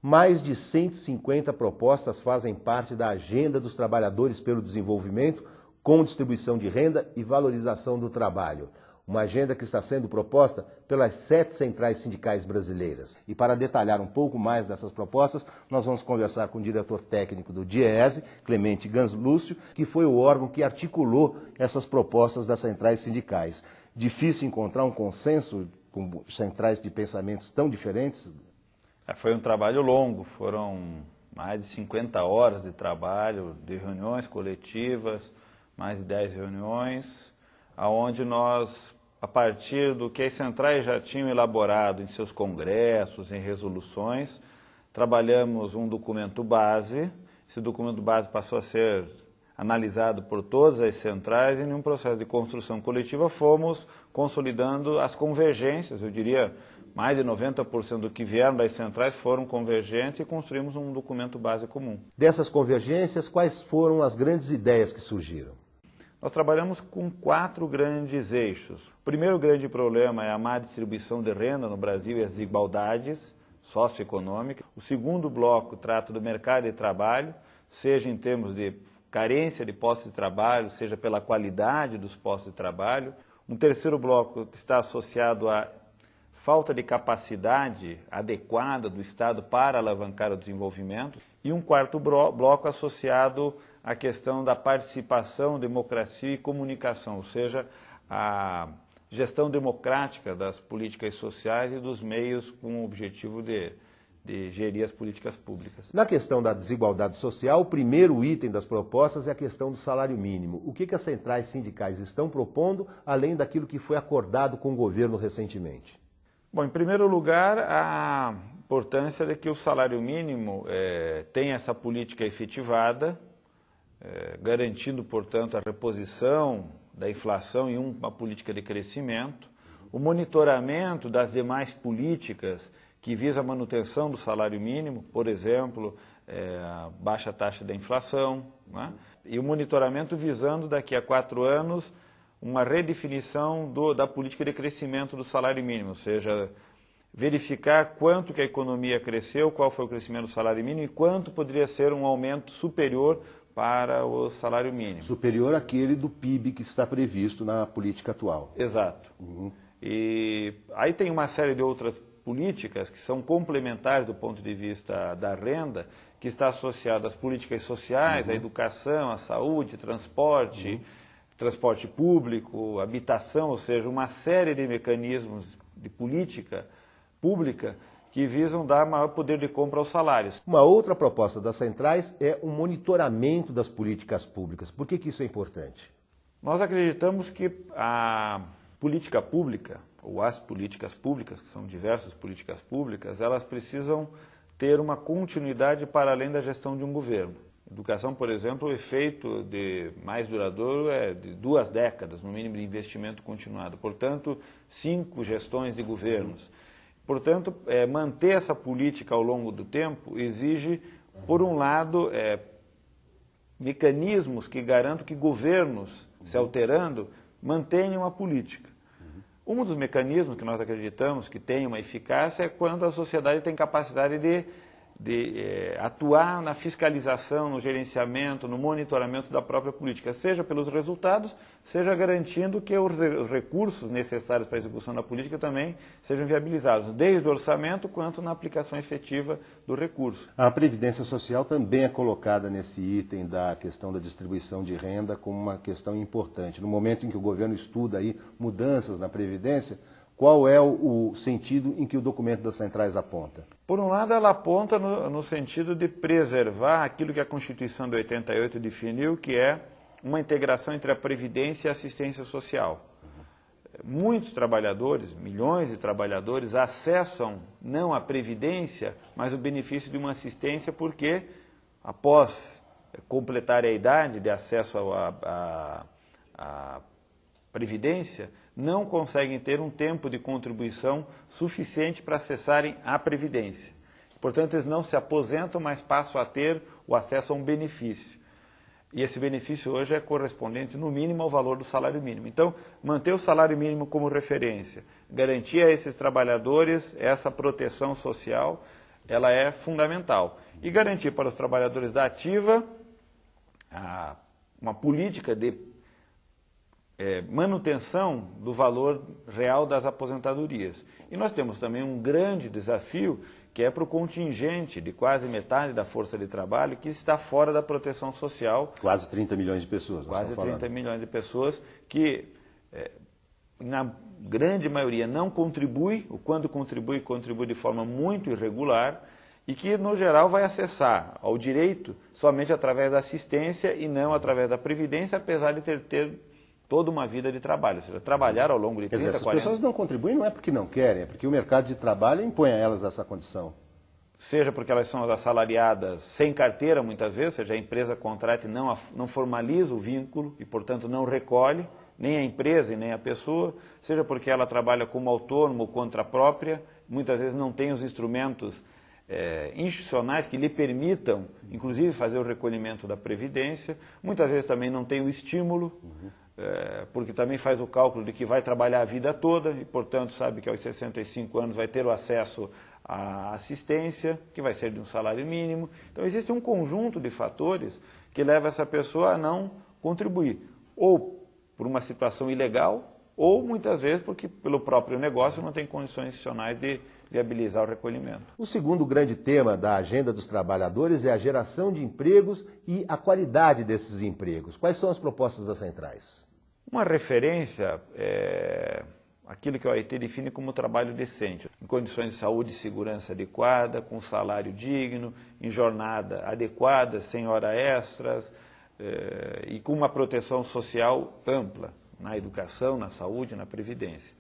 Mais de 150 propostas fazem parte da Agenda dos Trabalhadores pelo Desenvolvimento, com distribuição de renda e valorização do trabalho. Uma agenda que está sendo proposta pelas 7 centrais sindicais brasileiras. E para detalhar um pouco mais dessas propostas, nós vamos conversar com o diretor técnico do DIEESE, Clemente Ganslúcio, que foi o órgão que articulou essas propostas das centrais sindicais. Difícil encontrar um consenso com centrais de pensamentos tão diferentes? Foi um trabalho longo, foram mais de 50 horas de trabalho, de reuniões coletivas, mais de 10 reuniões, onde nós, a partir do que as centrais já tinham elaborado em seus congressos, em resoluções, trabalhamos um documento base. Esse documento base passou a ser analisado por todas as centrais e, em um processo de construção coletiva, fomos consolidando as convergências, eu diria, mais de 90% do que vieram das centrais foram convergentes e construímos um documento base comum. Dessas convergências, quais foram as grandes ideias que surgiram? Nós trabalhamos com 4 grandes eixos. O primeiro grande problema é a má distribuição de renda no Brasil e as desigualdades socioeconômicas. O segundo bloco trata do mercado de trabalho, seja em termos de carência de postos de trabalho, seja pela qualidade dos postos de trabalho. Um terceiro bloco está associado à falta de capacidade adequada do Estado para alavancar o desenvolvimento, e um quarto bloco associado à questão da participação, democracia e comunicação, ou seja, a gestão democrática das políticas sociais e dos meios com o objetivo de gerir as políticas públicas. Na questão da desigualdade social, o primeiro item das propostas é a questão do salário mínimo. O que as centrais sindicais estão propondo, além daquilo que foi acordado com o governo recentemente? Bom, em primeiro lugar, a importância de que o salário mínimo tenha essa política efetivada, garantindo, portanto, a reposição da inflação e uma política de crescimento, o monitoramento das demais políticas que visam a manutenção do salário mínimo, por exemplo, a baixa taxa da inflação, né? E o monitoramento visando, daqui a 4 anos, uma redefinição da política de crescimento do salário mínimo, ou seja, verificar quanto que a economia cresceu, qual foi o crescimento do salário mínimo e quanto poderia ser um aumento superior para o salário mínimo. Superior àquele do PIB que está previsto na política atual. Exato. E aí tem uma série de outras políticas que são complementares do ponto de vista da renda, que está associada às políticas sociais, à educação, à saúde, transporte, transporte público, habitação, ou seja, uma série de mecanismos de política pública que visam dar maior poder de compra aos salários. Uma outra proposta das centrais é o monitoramento das políticas públicas. Por que isso é importante? Nós acreditamos que a política pública, ou as políticas públicas, que são diversas políticas públicas, elas precisam ter uma continuidade para além da gestão de um governo. Educação, por exemplo, o efeito mais duradouro é de 2 décadas, no mínimo, de investimento continuado. Portanto, 5 gestões de governos. Portanto, manter essa política ao longo do tempo exige, por um lado, mecanismos que garantam que governos, se alterando, mantenham a política. Um dos mecanismos que nós acreditamos que tem uma eficácia é quando a sociedade tem capacidade de atuar na fiscalização, no gerenciamento, no monitoramento da própria política, seja pelos resultados, seja garantindo que os recursos necessários para a execução da política também sejam viabilizados, desde o orçamento quanto na aplicação efetiva do recurso. A Previdência Social também é colocada nesse item da questão da distribuição de renda como uma questão importante. No momento em que o governo estuda aí mudanças na Previdência, qual é o sentido em que o documento das centrais aponta? Por um lado, ela aponta no sentido de preservar aquilo que a Constituição de 88 definiu, que é uma integração entre a Previdência e a assistência social. Muitos trabalhadores, milhões de trabalhadores, acessam não a Previdência, mas o benefício de uma assistência porque, após completar a idade de acesso à Previdência, não conseguem ter um tempo de contribuição suficiente para acessarem a Previdência. Portanto, eles não se aposentam, mas passam a ter o acesso a um benefício. E esse benefício hoje é correspondente, no mínimo, ao valor do salário mínimo. Então, manter o salário mínimo como referência, garantir a esses trabalhadores essa proteção social, ela é fundamental. E garantir para os trabalhadores da ativa uma política de manutenção do valor real das aposentadorias. E nós temos também um grande desafio, que é para o contingente de quase metade da força de trabalho que está fora da proteção social. Quase 30 milhões de pessoas. Quase 30 milhões de pessoas que, na grande maioria, não contribui, ou quando contribui, contribui de forma muito irregular, e que, no geral, vai acessar ao direito somente através da assistência e não através da previdência, apesar de ter toda uma vida de trabalho, ou seja, trabalhar ao longo de 30, 40 anos. As pessoas não contribuem não é porque não querem, é porque o mercado de trabalho impõe a elas essa condição. Seja porque elas são assalariadas sem carteira, muitas vezes, ou seja, a empresa contrata e não formaliza o vínculo e, portanto, não recolhe, nem a empresa e nem a pessoa, seja porque ela trabalha como autônomo ou conta própria, muitas vezes não tem os instrumentos institucionais que lhe permitam, inclusive, fazer o recolhimento da Previdência, muitas vezes também não tem o estímulo, porque também faz o cálculo de que vai trabalhar a vida toda e, portanto, sabe que aos 65 anos vai ter o acesso à assistência, que vai ser de um salário mínimo. Então, existe um conjunto de fatores que leva essa pessoa a não contribuir, ou por uma situação ilegal, ou muitas vezes porque pelo próprio negócio não tem condições institucionais de viabilizar o recolhimento. O segundo grande tema da agenda dos trabalhadores é a geração de empregos e a qualidade desses empregos. Quais são as propostas das centrais? Uma referência é aquilo que a OIT define como trabalho decente, em condições de saúde e segurança adequada, com salário digno, em jornada adequada, sem horas extras e com uma proteção social ampla na educação, na saúde, na previdência.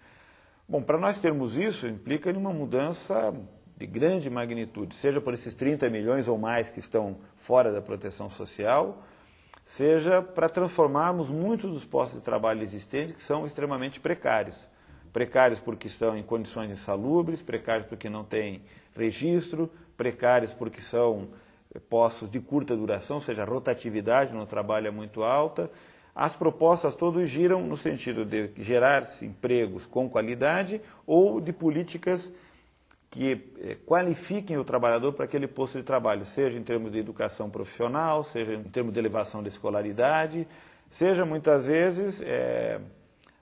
Bom, para nós termos isso, implica uma mudança de grande magnitude, seja por esses 30 milhões ou mais que estão fora da proteção social, seja para transformarmos muitos dos postos de trabalho existentes que são extremamente precários. Precários porque estão em condições insalubres, precários porque não têm registro, precários porque são postos de curta duração, ou seja, a rotatividade no trabalho é muito alta. As propostas todas giram no sentido de gerar empregos com qualidade ou de políticas que qualifiquem o trabalhador para aquele posto de trabalho, seja em termos de educação profissional, seja em termos de elevação da escolaridade, seja muitas vezes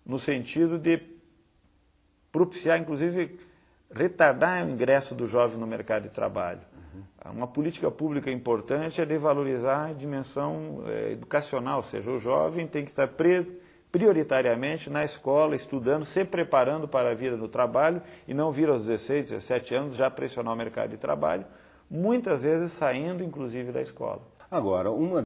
no sentido de propiciar, inclusive, retardar o ingresso do jovem no mercado de trabalho. Uma política pública importante é de valorizar a dimensão educacional, ou seja, o jovem tem que estar prioritariamente na escola, estudando, se preparando para a vida no trabalho e não vir aos 16, 17 anos já pressionar o mercado de trabalho, muitas vezes saindo, inclusive, da escola. Agora, uma